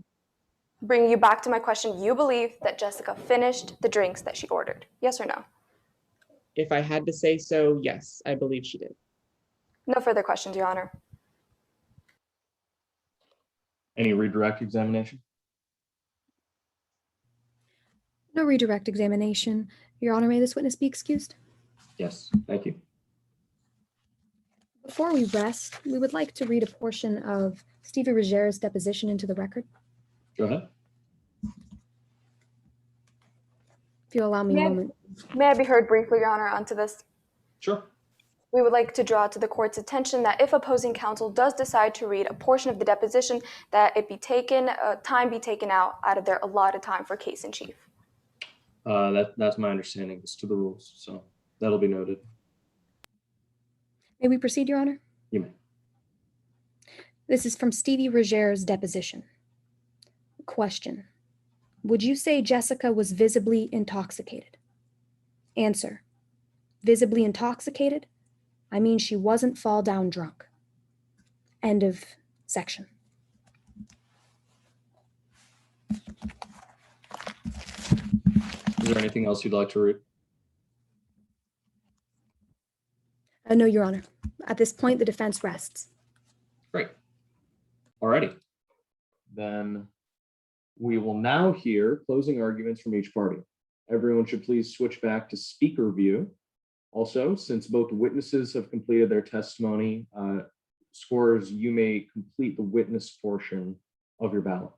Bringing you back to my question, you believe that Jessica finished the drinks that she ordered, yes or no? If I had to say so, yes, I believe she did. No further questions, Your Honor. Any redirect examination? No redirect examination. Your Honor, may this witness be excused? Yes, thank you. Before we rest, we would like to read a portion of Stevie Rogere's deposition into the record. Go ahead. If you'll allow me a moment. May I be heard briefly, Your Honor, onto this? Sure. We would like to draw to the court's attention that if opposing counsel does decide to read a portion of the deposition, that it be taken, time be taken out of their allotted time for case in chief. That's my understanding as to the rules, so that'll be noted. May we proceed, Your Honor? You may. This is from Stevie Rogere's deposition. Question: would you say Jessica was visibly intoxicated? Answer: visibly intoxicated? I mean, she wasn't fall down drunk. End of section. Is there anything else you'd like to read? No, Your Honor. At this point, the defense rests. Great. Alrighty. Then we will now hear closing arguments from each party. Everyone should please switch back to speaker view. Also, since both witnesses have completed their testimony, scorers, you may complete the witness portion of your ballot.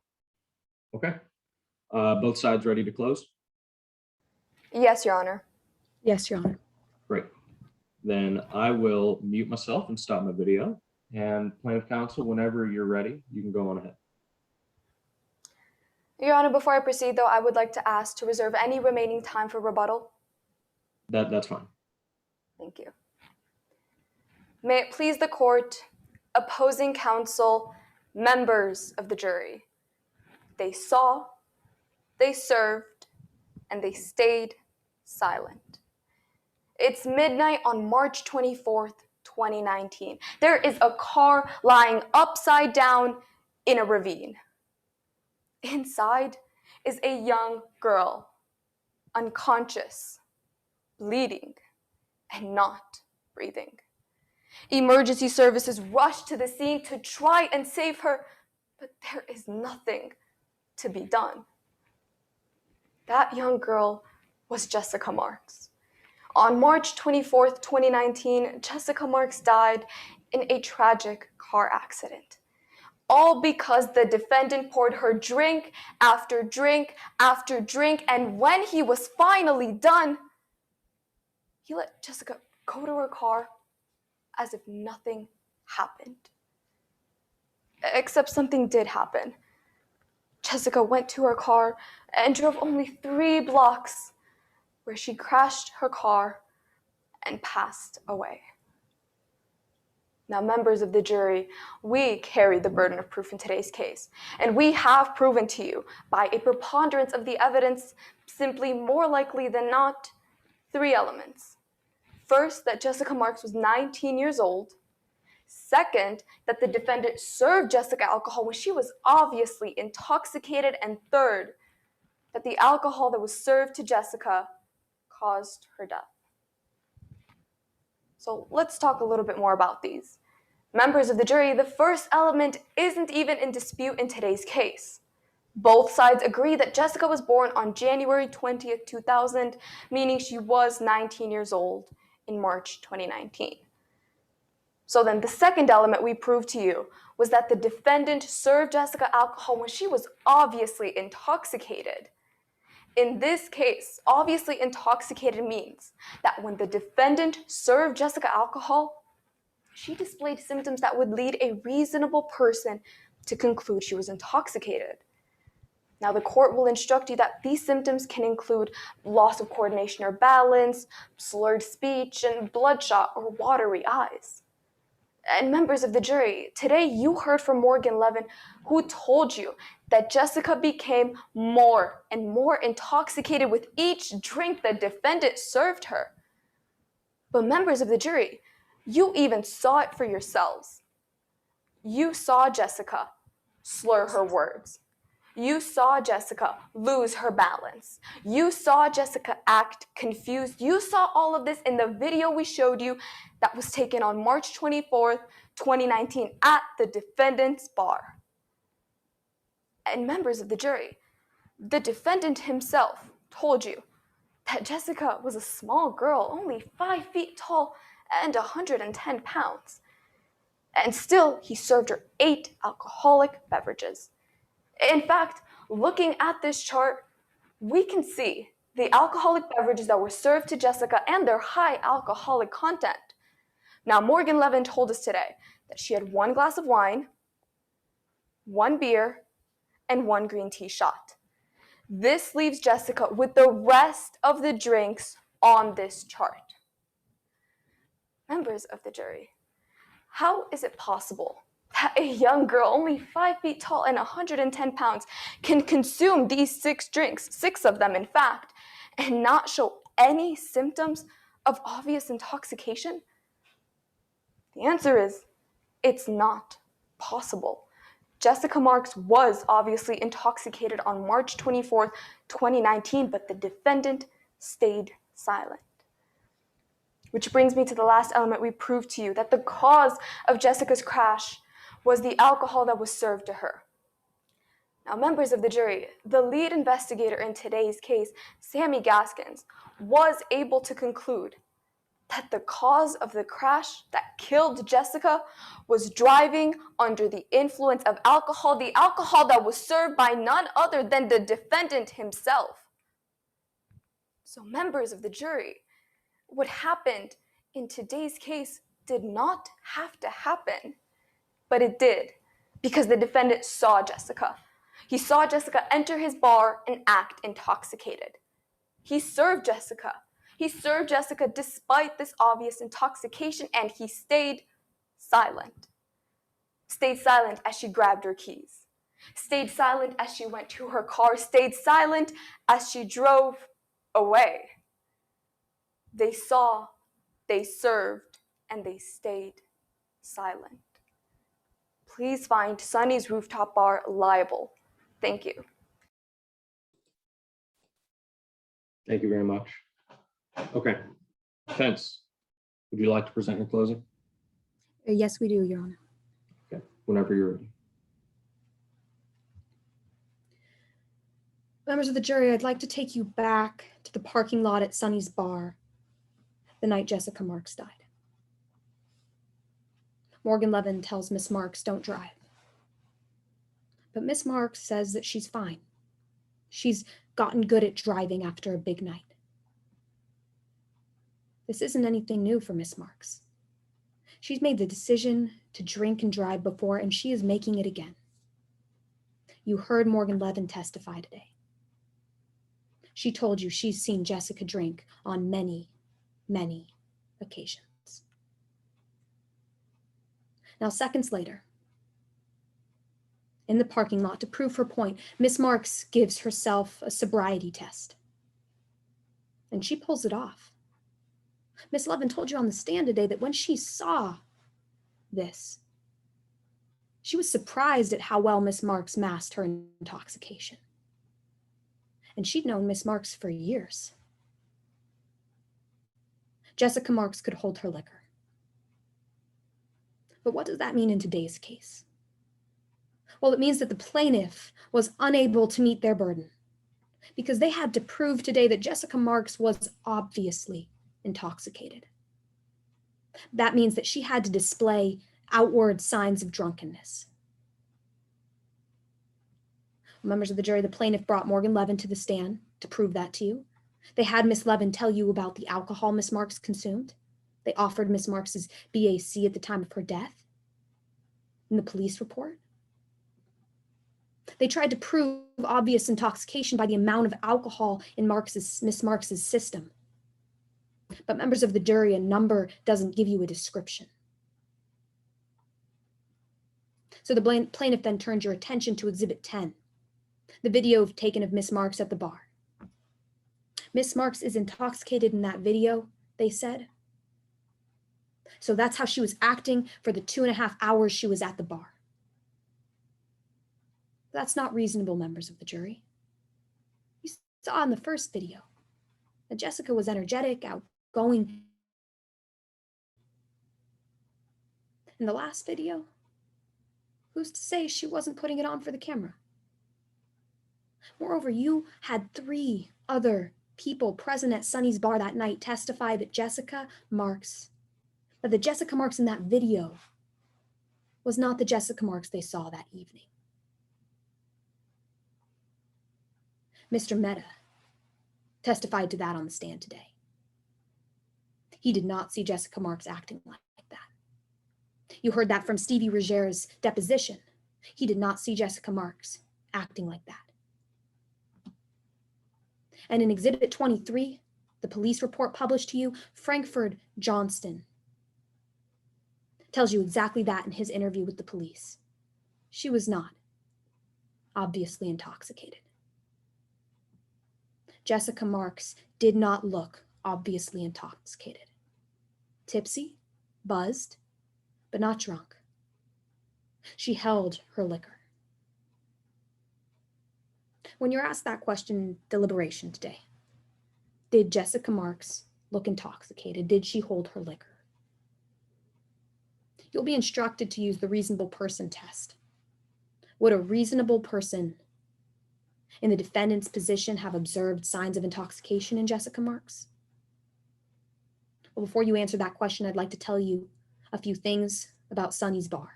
Okay. Both sides ready to close? Yes, Your Honor. Yes, Your Honor. Great. Then I will mute myself and stop my video. And plaintiff counsel, whenever you're ready, you can go on ahead. Your Honor, before I proceed, though, I would like to ask to reserve any remaining time for rebuttal. That's fine. Thank you. May it please the court, opposing counsel, members of the jury. They saw, they served, and they stayed silent. It's midnight on March 24th, 2019. There is a car lying upside down in a ravine. Inside is a young girl, unconscious, bleeding, and not breathing. Emergency services rush to the scene to try and save her, but there is nothing to be done. That young girl was Jessica Marks. On March 24th, 2019, Jessica Marks died in a tragic car accident. All because the defendant poured her drink after drink after drink, and when he was finally done, he let Jessica go to her car as if nothing happened. Except something did happen. Jessica went to her car and drove only 3 blocks, where she crashed her car and passed away. Now, members of the jury, we carry the burden of proof in today's case, and we have proven to you by a preponderance of the evidence, simply more likely than not, 3 elements. First, that Jessica Marks was 19 years old. Second, that the defendant served Jessica alcohol when she was obviously intoxicated. And third, that the alcohol that was served to Jessica caused her death. So let's talk a little bit more about these. Members of the jury, the first element isn't even in dispute in today's case. Both sides agree that Jessica was born on January 20th, 2000, meaning she was 19 years old in March 2019. So then the second element we proved to you was that the defendant served Jessica alcohol when she was obviously intoxicated. In this case, obviously intoxicated means that when the defendant served Jessica alcohol, she displayed symptoms that would lead a reasonable person to conclude she was intoxicated. Now, the court will instruct you that these symptoms can include loss of coordination or balance, slurred speech, and bloodshot or watery eyes. And members of the jury, today you heard from Morgan Levin, who told you that Jessica became more and more intoxicated with each drink the defendant served her. But members of the jury, you even saw it for yourselves. You saw Jessica slur her words. You saw Jessica lose her balance. You saw Jessica act confused. You saw all of this in the video we showed you that was taken on March 24th, 2019 at the defendant's bar. And members of the jury, the defendant himself told you that Jessica was a small girl, only 5 feet tall and 110 pounds. And still, he served her 8 alcoholic beverages. In fact, looking at this chart, we can see the alcoholic beverages that were served to Jessica and their high alcoholic content. Now, Morgan Levin told us today that she had 1 glass of wine, 1 beer, and 1 green tea shot. This leaves Jessica with the rest of the drinks on this chart. Members of the jury, how is it possible that a young girl, only 5 feet tall and 110 pounds, can consume these 6 drinks, 6 of them in fact, and not show any symptoms of obvious intoxication? The answer is, it's not possible. Jessica Marks was obviously intoxicated on March 24th, 2019, but the defendant stayed silent. Which brings me to the last element we proved to you, that the cause of Jessica's crash was the alcohol that was served to her. Now, members of the jury, the lead investigator in today's case, Sammy Gaskins, was able to conclude that the cause of the crash that killed Jessica was driving under the influence of alcohol, the alcohol that was served by none other than the defendant himself. So, members of the jury, what happened in today's case did not have to happen, but it did, because the defendant saw Jessica. He saw Jessica enter his bar and act intoxicated. He served Jessica. He served Jessica despite this obvious intoxication, and he stayed silent. Stayed silent as she grabbed her keys. Stayed silent as she went to her car. Stayed silent as she drove away. They saw, they served, and they stayed silent. please find Sunny's Rooftop Bar liable. Thank you. Thank you very much. Okay. Defense, would you like to present your closing? Yes, we do, Your Honor. Okay, whenever you're ready. Members of the jury, I'd like to take you back to the parking lot at Sunny's Bar the night Jessica Marks died. Morgan Levin tells Miss Marks, don't drive. But Miss Marks says that she's fine. She's gotten good at driving after a big night. This isn't anything new for Miss Marks. She's made the decision to drink and drive before, and she is making it again. You heard Morgan Levin testify today. She told you she's seen Jessica drink on many, many occasions. Now, seconds later, in the parking lot, to prove her point, Miss Marks gives herself a sobriety test. And she pulls it off. Miss Levin told you on the stand today that when she saw this, she was surprised at how well Miss Marks masked her intoxication. And she'd known Miss Marks for years. Jessica Marks could hold her liquor. But what does that mean in today's case? Well, it means that the plaintiff was unable to meet their burden because they had to prove today that Jessica Marks was obviously intoxicated. That means that she had to display outward signs of drunkenness. Members of the jury, the plaintiff brought Morgan Levin to the stand to prove that to you. They had Miss Levin tell you about the alcohol Miss Marks consumed. They offered Miss Marks's BAC at the time of her death in the police report. They tried to prove obvious intoxication by the amount of alcohol in Miss Marks's system. But members of the jury, a number doesn't give you a description. So the plaintiff then turned your attention to Exhibit 10, the video taken of Miss Marks at the bar. Miss Marks is intoxicated in that video, they said. So that's how she was acting for the 2.5 hours she was at the bar. That's not reasonable, members of the jury. You saw in the first video that Jessica was energetic, outgoing. In the last video, who's to say she wasn't putting it on for the camera? Moreover, you had 3 other people present at Sunny's Bar that night testify that the Jessica Marks in that video was not the Jessica Marks they saw that evening. Mr. Mehta testified to that on the stand today. He did not see Jessica Marks acting like that. You heard that from Stevie Roger's deposition. He did not see Jessica Marks acting like that. And in Exhibit 23, the police report published to you, Frankfurt Johnston tells you exactly that in his interview with the police. She was not obviously intoxicated. Jessica Marks did not look obviously intoxicated. Tipsy, buzzed, but not drunk. She held her liquor. When you're asked that question in deliberation today, did Jessica Marks look intoxicated? Did she hold her liquor? You'll be instructed to use the reasonable person test. Would a reasonable person in the defendant's position have observed signs of intoxication in Jessica Marks? Well, before you answer that question, I'd like to tell you a few things about Sunny's Bar.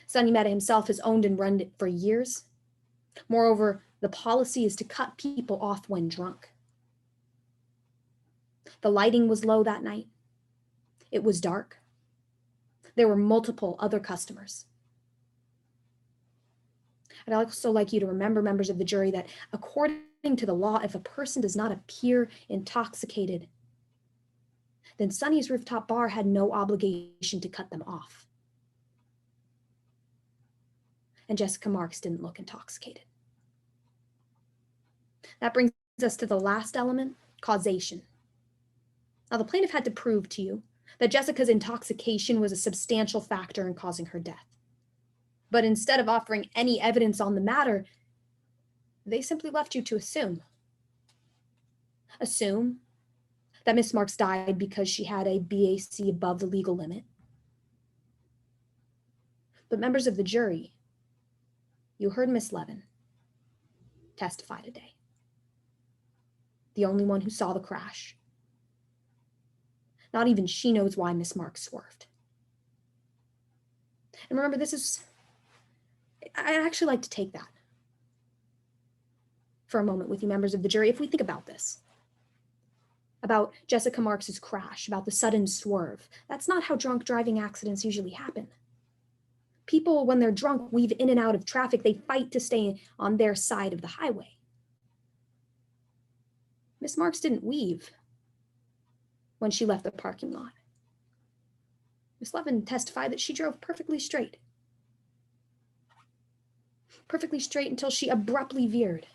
Sunny Mehta himself has owned and run it for years. Moreover, the policy is to cut people off when drunk. The lighting was low that night. It was dark. There were multiple other customers. I'd also like you to remember, members of the jury, that according to the law, if a person does not appear intoxicated, then Sunny's Rooftop Bar had no obligation to cut them off. And Jessica Marks didn't look intoxicated. That brings us to the last element, causation. Now, the plaintiff had to prove to you that Jessica's intoxication was a substantial factor in causing her death. But instead of offering any evidence on the matter, they simply left you to assume. Assume that Miss Marks died because she had a BAC above the legal limit. But members of the jury, you heard Miss Levin testify today. The only one who saw the crash. Not even she knows why Miss Marks swerved. And remember, I'd actually like to take that for a moment with you, members of the jury. If we think about this, about Jessica Marks's crash, about the sudden swerve, that's not how drunk driving accidents usually happen. People, when they're drunk, weave in and out of traffic. They fight to stay on their side of the highway. Miss Marks didn't weave when she left the parking lot. Miss Levin testified that she drove perfectly straight. Perfectly straight until she abruptly veered.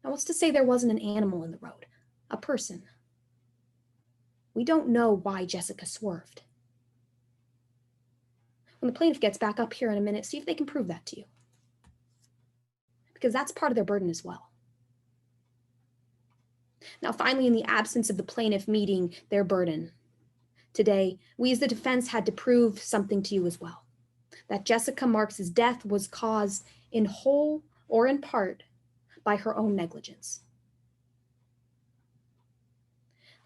Now, what's to say there wasn't an animal in the road? A person? We don't know why Jessica swerved. When the plaintiff gets back up here in a minute, see if they can prove that to you. Because that's part of their burden as well. Now, finally, in the absence of the plaintiff meeting their burden, today, we as the defense had to prove something to you as well. That Jessica Marks's death was caused in whole or in part by her own negligence.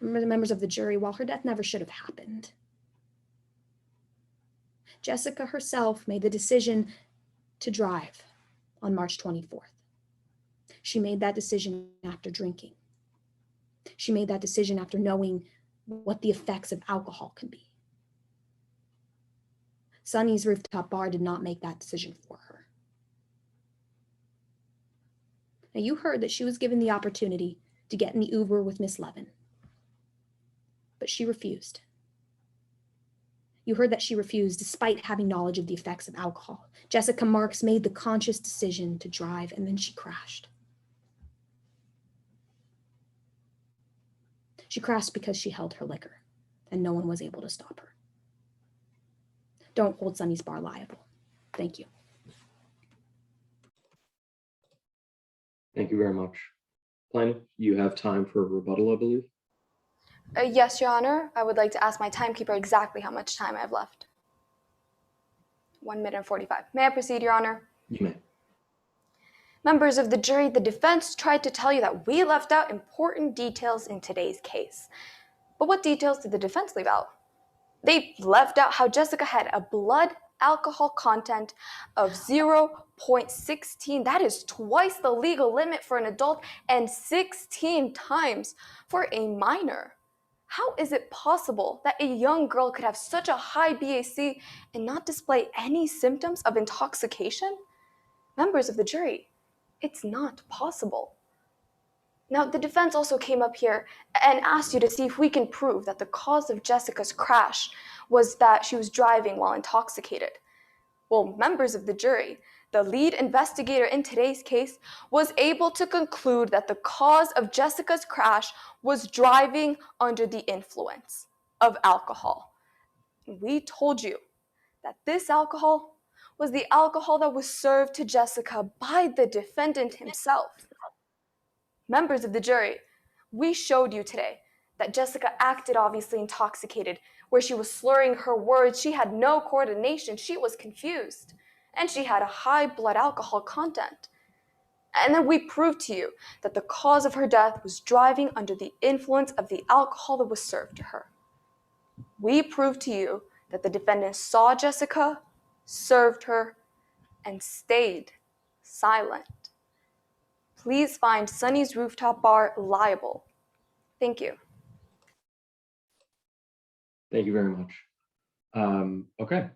Remember, the members of the jury, while her death never should have happened, Jessica herself made the decision to drive on March 24th. She made that decision after drinking. She made that decision after knowing what the effects of alcohol can be. Sunny's rooftop bar did not make that decision for her. Now, you heard that she was given the opportunity to get in the Uber with Miss Levin, but she refused. You heard that she refused despite having knowledge of the effects of alcohol. Jessica Marks made the conscious decision to drive, and then she crashed. She crashed because she held her liquor, and no one was able to stop her. Don't hold Sunny's bar liable. Thank you. Thank you very much. Plaintiff, you have time for a rebuttal, I believe. Yes, Your Honor. I would like to ask my timekeeper exactly how much time I have left. 1 minute and 45. May I proceed, Your Honor? You may. Members of the jury, the defense tried to tell you that we left out important details in today's case. But what details did the defense leave out? They left out how Jessica had a blood alcohol content of 0.16. That is twice the legal limit for an adult and 16 times for a minor. How is it possible that a young girl could have such a high BAC and not display any symptoms of intoxication? Members of the jury, it's not possible. Now, the defense also came up here and asked you to see if we can prove that the cause of Jessica's crash was that she was driving while intoxicated. Well, members of the jury, the lead investigator in today's case was able to conclude that the cause of Jessica's crash was driving under the influence of alcohol. We told you that this alcohol was the alcohol that was served to Jessica by the defendant himself. Members of the jury, we showed you today that Jessica acted obviously intoxicated, where she was slurring her words, she had no coordination, she was confused, and she had a high blood alcohol content. And then we proved to you that the cause of her death was driving under the influence of the alcohol that was served to her. We proved to you that the defendant saw Jessica, served her, and stayed silent. Please find Sunny's Rooftop Bar liable. Thank you. Thank you very much. Okay,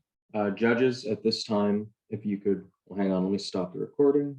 judges, at this time, if you could, well, hang on, let me stop the recording.